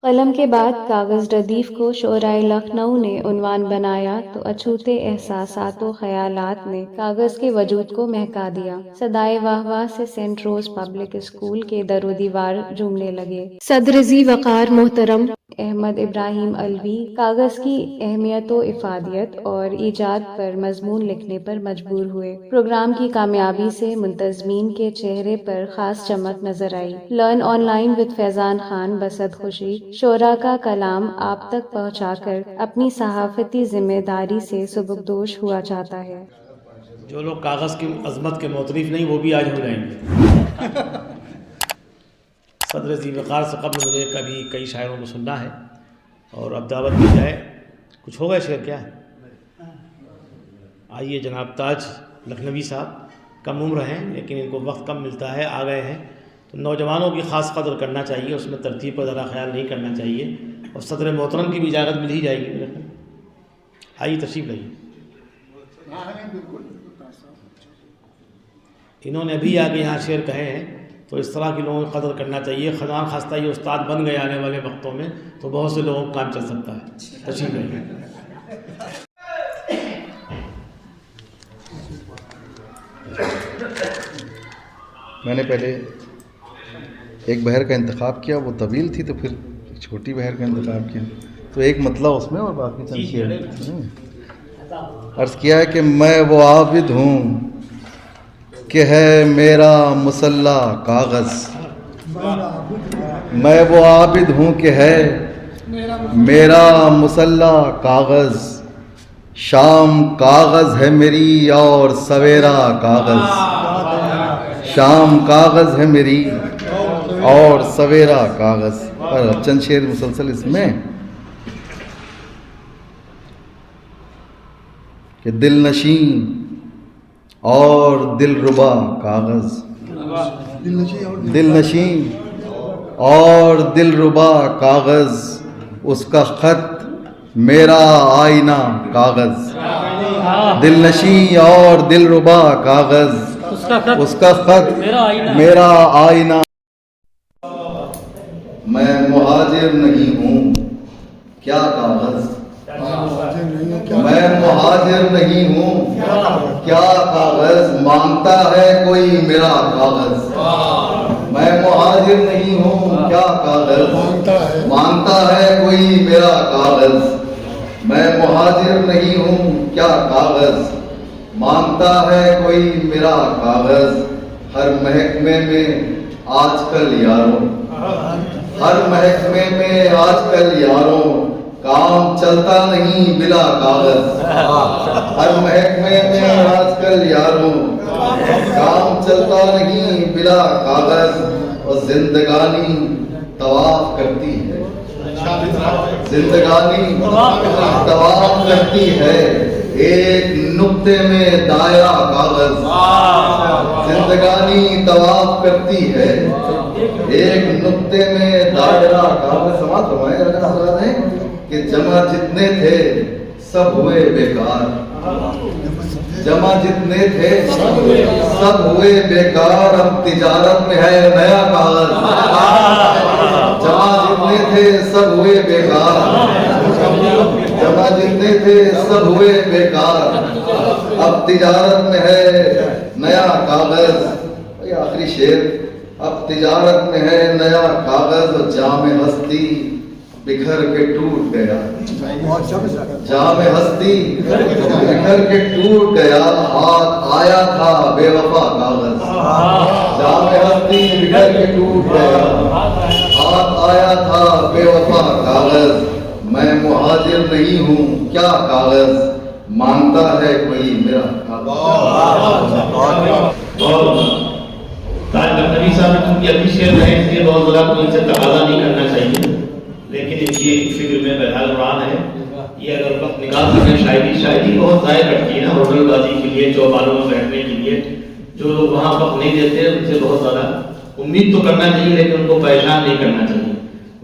قلم کے بعد کاغذ ردیف کو شعرائے لکھنؤ نے عنوان بنایا تو اچھوتے احساسات و خیالات نے کاغذ کے وجود کو مہکا دیا۔ صدائے واہ واہ سے سینٹ روز پبلک اسکول کے در و دیوار جھومنے لگے۔ صدر ذی وقار محترم احمد ابراہیم علوی کاغذ کی اہمیت و افادیت اور ایجاد پر مضمون لکھنے پر مجبور ہوئے۔ پروگرام کی کامیابی سے منتظمین کے چہرے پر خاص چمک نظر آئی۔ لرن آن لائن وتھ فیضان خان بسد خوشی شعراء کا کلام آپ تک پہنچا کر اپنی صحافتی ذمہ داری سے سبکدوش ہوا چاہتا ہے۔ جو لوگ کاغذ کی عظمت کے معترف نہیں وہ بھی آج ہو جائیں گے۔ صدر ذی وقار سے قبل مجھے کئی شاعروں کو سننا ہے اور اب دعوت دی جائے۔ کچھ ہوگا شعر کیا ہے؟ آئیے جناب تاج لکھنوی صاحب کم عمر ہیں لیکن ان کو وقت کم ملتا ہے، آ گئے ہیں تو نوجوانوں کی خاص قدر کرنا چاہیے، اس میں ترتیب پر ذرا خیال نہیں کرنا چاہیے اور صدر محترم کی بھی اجازت مل ہی جائے گی میرے خیال۔ آئیے تشریف لائیے۔ انہوں نے ابھی آگے یہاں شعر کہے ہیں تو اس طرح کے لوگوں کی قدر کرنا چاہیے۔ خزان خواستہ یہ استاد بن گئے آنے والے وقتوں میں تو بہت سے لوگوں کو کام چل سکتا ہے۔ تشریف لائیے۔ میں نے پہلے ایک بحر کا انتخاب کیا، وہ طویل تھی تو پھر چھوٹی بحر کا انتخاب کیا، تو ایک مطلب اس میں اور باقی چند شعر۔ عرض کیا ہے کہ میں وہ عابد ہوں کہ ہے میرا مسلح کاغذ، میں وہ عابد ہوں کہ ہے میرا مسلح کاغذ، شام کاغذ ہے میری اور سویرا کاغذ، شام کاغذ ہے میری اور سویرا کاغذ۔ اور چند شعر مسلسل اس میں کہ دل نشین اور دل ربا کاغذ، دل نشین اور دل ربا کاغذ، اس کا خط میرا آئینہ کاغذ، دل نشین اور دل ربا کاغذ، اس کا خط میرا آئینہ۔ میں مہاجر نہیں ہوں کیا کاغذ، میں مہاجر نہیں ہوں کیا کاغذ، مانگتا ہے کوئی میرا کاغذ، میں مہاجر نہیں ہوں کیا کاغذ، مانگتا ہے کوئی میرا کاغذ، میں مہاجر نہیں ہوں کیا کاغذ، مانگتا ہے کوئی میرا کاغذ۔ ہر محکمے میں آج کل یاروں، ہر محکمے میں آج کل یاروں، کام چلتا نہیں بلا کاغذ، ہر محکمے میں آج کل یاروں، کام چلتا نہیں بلا کاغذ، اور زندگانی طواف کرتی ہے، زندگانی طواف کرتی ہے ایک نقطے میں دائرہ کاغذ، زندگانی طواف کرتی ہے ایک نقطے میں دائرہ کاغذ۔ سماعت فرمائیں رکھنا حضرات ہیں کہ جمع جتنے تھے سب ہوئے بیکار، جمع جتنے تھے سب ہوئے بیکار، اب تجارت میں ہے نیا کاغذ، جمع جتنے تھے سب ہوئے بیکار، جمع جتنے تھے سب ہوئے بیکار، اب تجارت میں ہے نیا کاغذ۔ یہ آخری شعر، اب تجارت میں ہے نیا کاغذ، اور جام ہستی بکھر کے ٹوٹ گیا، جام ہستی بکھر کے ٹوٹ گیا، ہاتھ آیا تھا بے وفا کاغذ، جام ہستی بکھر کے ٹوٹ گیا، ہاتھ آیا تھا بے وفا کاغذ، میں مہاجر نہیں ہوں کیا کاغذ، مانگتا ہے کوئی میرا کاغذ۔ نبی صاحب ان کی اپنی شعر ہے اس لیے بہت زیادہ کوئی ان سے تقاضا نہیں کرنا چاہیے، لیکن ان کی فکر میں بہرحال قرآن ہے۔ یہ اگر وقت نکال سکیں شاعری بہت ضائع کرتی ہے نا، ہوٹل بازی کے لیے، چوپالوں میں بیٹھنے کے لیے، جو لوگ وہاں وقت نہیں دیتے ان سے بہت زیادہ امید تو کرنا چاہیے لیکن ان کو پریشان نہیں کرنا چاہیے،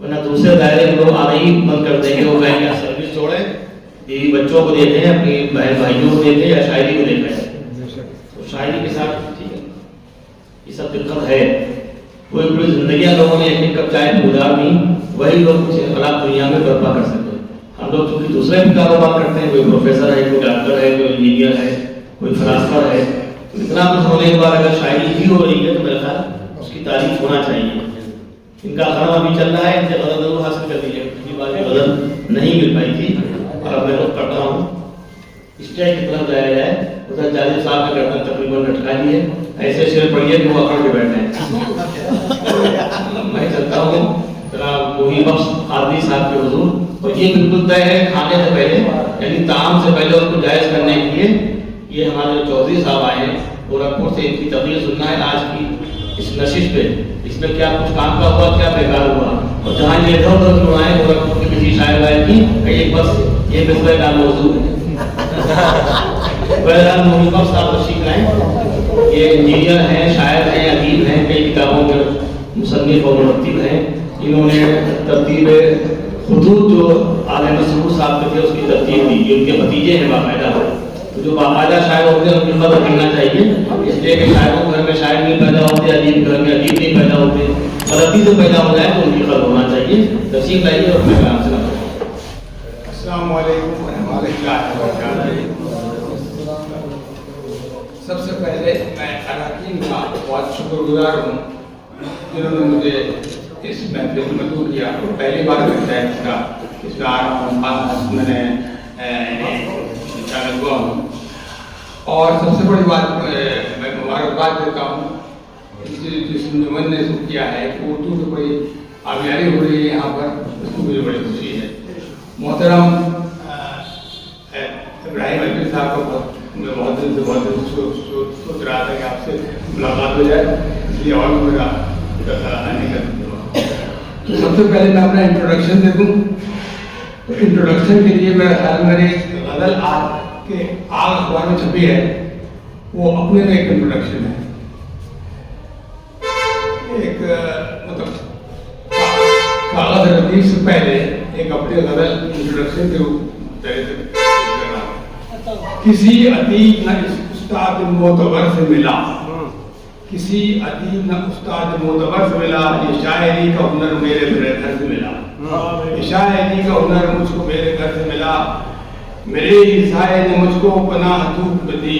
ورنہ دوسرے دائرے کے لوگ آنا ہی بند کر دیں گے، وہ کہیں گے سروس چھوڑیں، بیوی بچوں کو دیتے ہیں، اپنی بہن بھائیوں کو دیتے ہیں، یا شاعری کو دیتے ہیں، تو شاعری کے ساتھ ٹھیک ہے یہ سب دقت ہے۔ پوری زندگیاں لوگوں نے ایک کپ چائے گزار دی، वही लोग कुछ इनकलाब दुनिया में बर्पा कर सके। हम लोग चूंकि दूसरे भी कारोबार करते हैं, कोई प्रोफेसर है, कोई डॉक्टर है, कोई इंजीनियर है, कोई फिलासफर है, तो इतना कुछ होने के बाद अगर शायरी भी हो रही है तो मेरा ख्याल उसकी तारीफ होना चाहिए। इनका खड़ा अभी चल रहा है, इनसे गजल जरूर हासिल कर दी है, पिछली बार गजल नहीं मिल पाई थी और अब मैं रोक पढ़ रहा हूँ। स्टेज की तरफ जाया जाए, उधर जालिब साहब का गर्दन तकरीबन लटका दिए, ऐसे शेर पढ़िए कि वो अकड़ के बैठे हैं। मैं चलता हूँ जनाब मोही बख्श कादरी साहब के हुजूर, और ये बिल्कुल तय है खाने से पहले, यानी ताम से पहले उसको जायज़ करने के लिए ये हमारे चौधरी साहब आए हैं गोरखपुर से, इनकी तकरीर सुनना है आज की इस नशिश पे, इसमें क्या कुछ काम का हुआ, क्या बेकार हुआ, और जहाँ ये इधर उधर सुनाए गोरखपुर के किसी शायर वायर की कहीं बस ये मिसरे का मौजूद है। बहरहाल मोही बख्श साहब तशरीफ लाए, ये इंजीनियर हैं, शायर हैं, अदीब हैं, कई किताबों के मुसन्निफ और मुरत्तिब हैं। इन्होंने तरतीब खुतूत जो आले मसरूर साहब के थे उसकी तरतीब दी, ये उनके भतीजे हैं बाकायदा, तो जो बाकायदा शायर होते हैं उनकी कदर करना चाहिए, इसलिए कि शायरों के घर में शायर नहीं पैदा होते, अदीब घर में अदीब नहीं पैदा होते, गलती से पैदा हो जाए तो उनकी कदर होना चाहिए। तशरीफ लाइए और मैं काम से अस्सलामु अलैकुम व रहमतुल्लाहि व बरकातुहू। सबसे पहले मैं अरकान का बहुत शुक्रगुजार हूँ जिन्होंने मुझे इस महफिल में मदऊ किया, और पहली बार लगता है इसका आ रहा हूँ, मैंने चैनल हुआ हूँ। और सबसे बड़ी बात मैं मुबारकबाद देता हूँ जिस जुम्मन ने किया है कि उर्दू की कोई आबियारी हो रही है यहाँ पर, उसको मुझे बड़ी खुशी है। मोहतरम इब्राहिम अलवी साहब को मैं बहुत दिन से सोच रहा था कि आपसे मुलाकात हो जाए, इसलिए और मेरा आने का। तो सबसे पहले मैं अपना इंट्रोडक्शन दे दूँ। तो इंट्रोडक्शन के लिए मेरा ख्याल मेरी गजल आज के आग अखबार में छपी है, वो अपने में एक इंट्रोडक्शन है। एक मतलब कागज रदीफ से पहले एक अपने गजल इंट्रोडक्शन के तरह से कर रहा हूँ। किसी अदीब न उस्ताद मोतबर से मिला, किसी अदीब न उस्ताद मोतबर से मिला, ये शायरी का हुनर मेरे घर से मिला, ये शायरी का हुनर मुझको मेरे घर से मिला। मेरे ही साये ने मुझको पनाह धूप दी,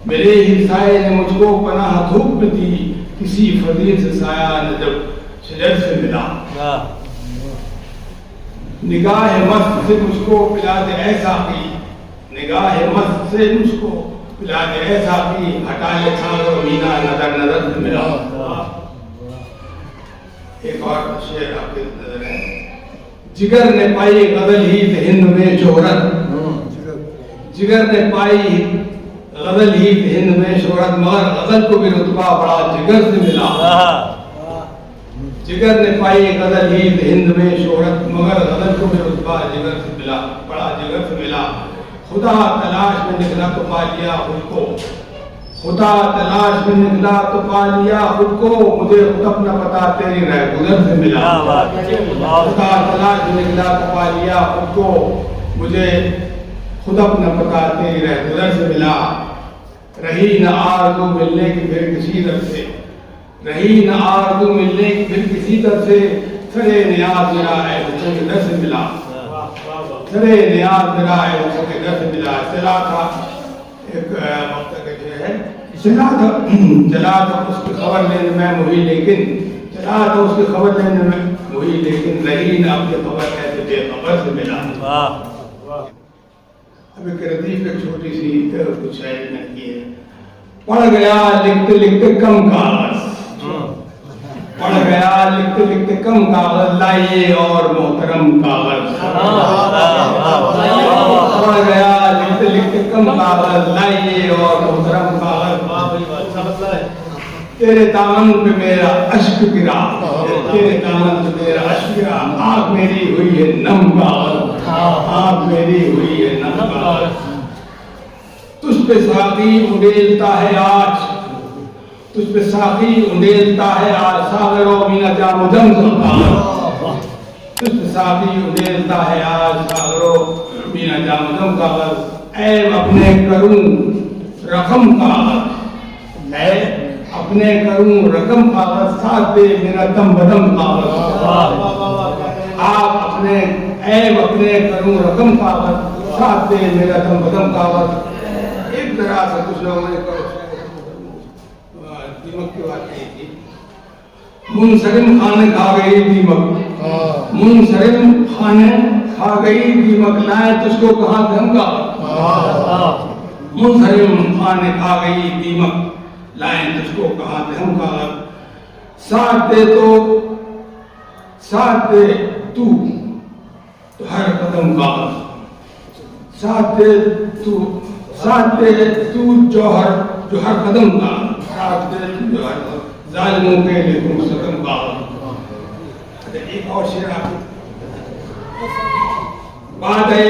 मेरे ही साये ने मुझको पनाह धूप दी, किसी फजील से साया न जब शजर से मिला। निगाह मस्त से मुझको पिला दे ऐसा की, निगाह मस्त से मुझको पिला दे ऐसा की, हटा ले छागो मीना नजर नजर से मिला। एक और शेर आपके नजर है। जिगर ने पाई गजल ही हिंद में शोहरत, जिगर ने पाई गजल ही हिंद में शोहरत, मगर गजल को भी रुतबा बड़ा जिगर से मिला। जिगर ने पाई गजल ही हिंद में शोहरत, मगर गजल को भी रुतबा जिगर से मिला, बड़ा जिगर से मिला। खुदा तलाश में निकला तो पा लिया खुद को, खुदा तलाश में निकला तो पा लिया खुद को, मुझे खुद अपना पता तेरी रह गुजर से मिला। खुदा तलाश में निकला तो पा लिया खुद को, मुझे खुद अपना पता तेरी रह गुजर से मिला। रही न आरज़ू मिलने की फिर किसी दर से, रही न आरज़ू मिलने की फिर किसी दर से, सरे नियाज मेरा है बच्चों के दर से मिला, सरे नियाज मेरा है बच्चों के दर से मिला। चला था एक वक्त जो है, चला था उसकी खबर लेने में मुही, लेकिन चला था उसकी खबर लेने में मुही, लेकिन रही न अपनी खबर ऐसे बेखबर से मिला। अब एक रदीफ एक छोटी सी कुछ शायरी में की है। पढ़ गया लिखते लिखते कम कागज, पढ़ गया लिखते लिखते कम कागज, लाइए और मोहतरम कागज। पढ़ गया लिखते लिखते कम कागज, लाइए और मोहतरम कागज। तेरे दामन पे मेरा अश्क गिरा, तेरे दामन पे मेरा अश्क गिरा, आँख मेरी हुई है नम कागज, आँख मेरी हुई है नम कागज। तुझ पे साकी उंडेलता है आज, तुझ पे साकी उंडेलता है आज, सागरों मीना जामुदम कागज। तुझ पे साकी उंडेलता है आज, सागरों मीना जामुदम कागज। ऐ अपने करूं रकम कागज, ऐ अपने करूं रकम कागज, साथ दे मेरा दम बदम कागज। आप अपने ऐब अपने करूं रकम कावत, साथ दे मेरा दम बदम कावत। एक तरह से कुछ लोगों ने दीमक की बात कही थी। मुनसरिम खाने खा गई दीमक, मुनसरिम खाने खा गई दीमक, लाए तुझको कहाँ धमका। मुनसरिम खाने खा गई दीमक, लाए तुझको कहाँ धमका। साथ दे तू तो हर कदम का, साथ दे तू जो हर कदम का, साथ दे तू जो हर जालिमों के लिए तुम सदम का। एक और शेर आपको, बादे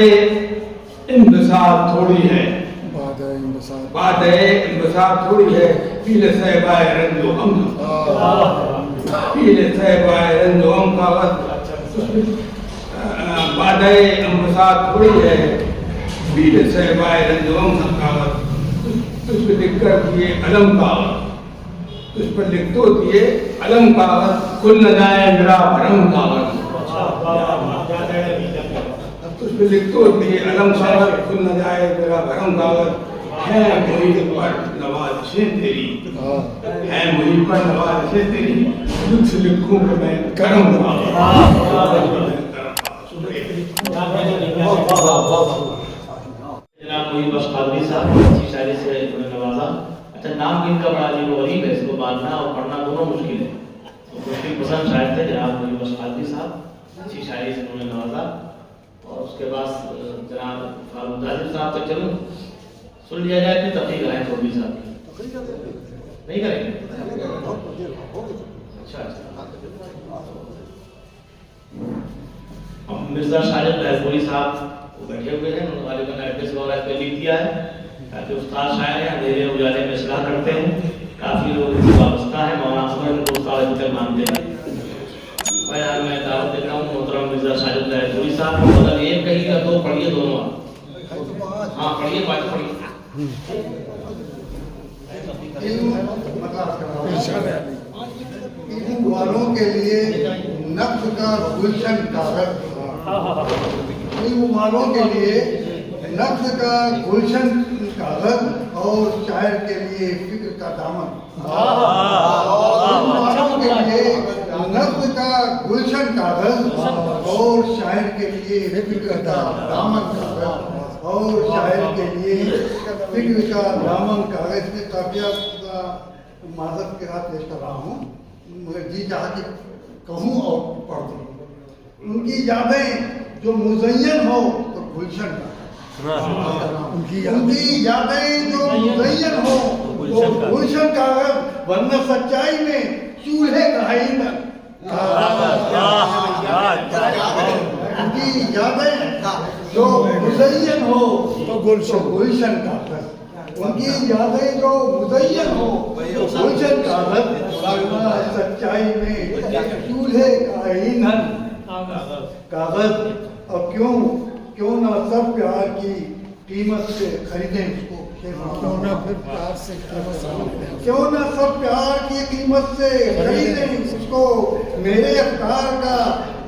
इंबसार थोड़ी है, बादे इंबसार थोड़ी है, पीले सहबाए रंजो हम, पीले सहबाए रंजो हम कागज। बादे इंबसार थोड़ी है, पीले सहबाए रंजो हम कागज। तुझ पे लिख कर दिए अलम कागज, तुझ पर लिख तो दिए अलम कागज, खुल न जाए मेरा भरम कागज। तुझ पे लिख तो दिए अलम कागज, खुल न जाए मेरा भरम कागज। है मुझ पर नवाज़िशें तेरी, है मुझ पर नवाज़िशें तेरी, तुझसे लिखूं कि मैं करम कागज। जनाब मुहिब बख्श कादरी साहब अच्छी शायरी से उन्होंने नवाजा। अच्छा, नाम भी इनका बड़ा अजीब व गरीब है, इसको बांधना और पढ़ना दोनों मुश्किल है। तो मुश्किल पसंद शायर थे जनाब मुहिब बख्श कादरी साहब, अच्छी शायरी से उन्होंने नवाजा। और उसके बाद जनाब फारूक जाजिर साहब तक चलूँ, सुन लिया जाए कि तफरीक कराएं चौधरी साहब की, नहीं करेंगे? अच्छा अब मिर्जा शाहिद लहरपुरी साहब बैठे हुए हैं, उन्होंने गालिबन एड्रेस वगैरह पे लिख दिया है ताकि उस्ताद शायर हैं, अंधेरे उजाले में इस्लाह करते हैं, काफ़ी लोग इनसे वाबस्ता है, मौलाना असगर इनको उस्ताद अभी मानते हैं। बयान में दावत दे रहा हूँ मोहतरम मिर्जा शाहिद लहरपुरी साहब, मतलब एक कहिएगा तो पढ़िए दोनों आप। हाँ पढ़िए, बात पढ़िए। इल्म वालों के लिए नफ्स का गुलशन कागज, इल्म वालों के लिए नफ्स का गुलशन कागज और शायर के लिए फिक्र का दामन। इल्म वालों के लिए नफ्स का गुलशन कागज और शायर के लिए फिक्र का दामन कागज, और शायर के लिए फिक्र का दामन कागज के काफिया माजरत के साथ पेश कर रहा हूँ। जी चाह कि कहूँ और पढ़ दूँ। उनकी यादें जो मुज़य्यन हो तो गुलशन का, उनकी यादें जो मुज़य्यन हो तो गुलशन कागज, वरना सच्चाई में चूल्हे का ईंधन। उनकी यादें जो मुज़य्यन हो तो गुलशन कागज, उनकी यादें जो मुज़य्यन हो तो गुलशन कागज, वरना सच्चाई में चूल्हे का ईंधन कागज। और क्यों ना सब प्यार की कीमत से खरीदें उसको, क्यों ना सब प्यार की कीमत से खरीदें उसको, मेरे अख्तार का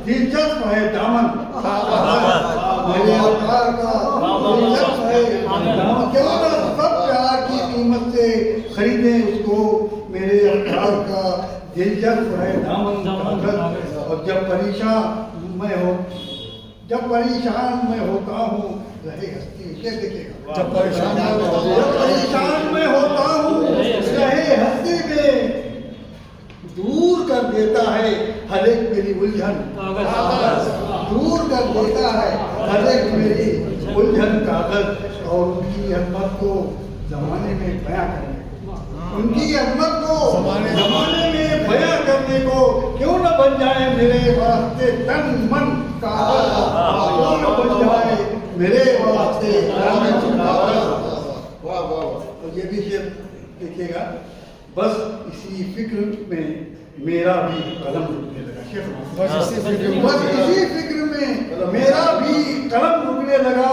दिलचस्प है दामन, मेरे अख्तार का दिलचस्प है दामन। क्यों ना सब प्यार की कीमत से खरीदें उसको, मेरे अख्तार का दिलचस्प है दामन कागज। और जब परेशान मैं होता हूँ रहे हस्ती, क्या देखिएगा, जब परेशान मैं होता हूँ रहे हस्ती में, दूर कर देता है हर एक मेरी उलझन, दूर कर देता है हर एक मेरी उलझन कागज। और उनकी अजमत को जमाने में बयां करने, उनकी अजमत को जमाने में बयां करने को क्यों न बन जाए मेरे वास्ते तन मन कागज, क्यों न बन जाए मेरे वास्ते तन मन कागज। और ये भी शेर देखिएगा, बस इसी फिक्र में मेरा भी कलम रुकने लगा, बस इसी फिक्र में मेरा भी कलम रुकने लगा,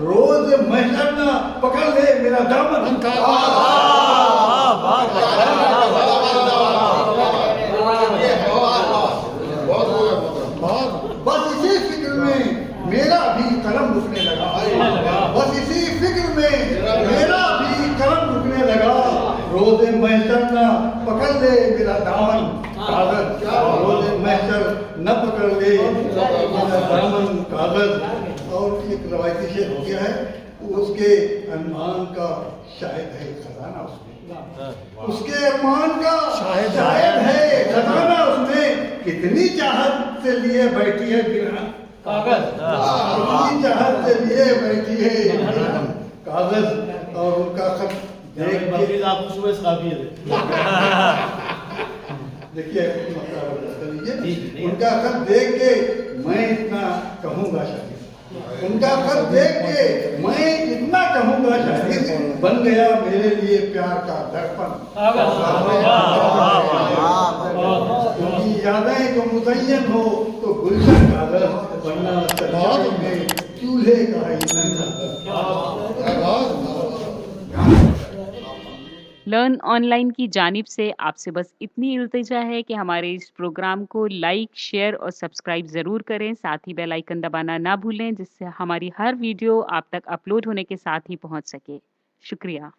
रोज महशर ना पकड़ ले मेरा दामन। बस पकड़ ले मेरा दामन कागज, रोज महशर न पकड़ ले मेरा दामन कागज। और एक रवायती शेर हो गया है, उसके अरमान का शायद है खजाना उसमें, उसके अरमान का शायद है खजाना उसमें, कितनी चाहत से लिए बैठी है बिना कागज, कितनी चाहत से लिए बैठी है कागज। और उनका खत देख के देखिए उनका खत देख के मैं इतना कहूँगा शायद, उनका खत देख के मैं इतना कहूँगा शायद, बन गया मेरे लिए प्यार का दर्पण। उनकी यादें जो मुज़य्यन हो तो गुलशन कागज, वरना सजाद में चूल्हे का ईंधन कागज। लर्न ऑनलाइन की जानिब से आपसे बस इतनी इल्तिजा है कि हमारे इस प्रोग्राम को लाइक, शेयर और सब्सक्राइब ज़रूर करें। साथ ही बेल आइकन दबाना ना भूलें, जिससे हमारी हर वीडियो आप तक अपलोड होने के साथ ही पहुंच सके। शुक्रिया।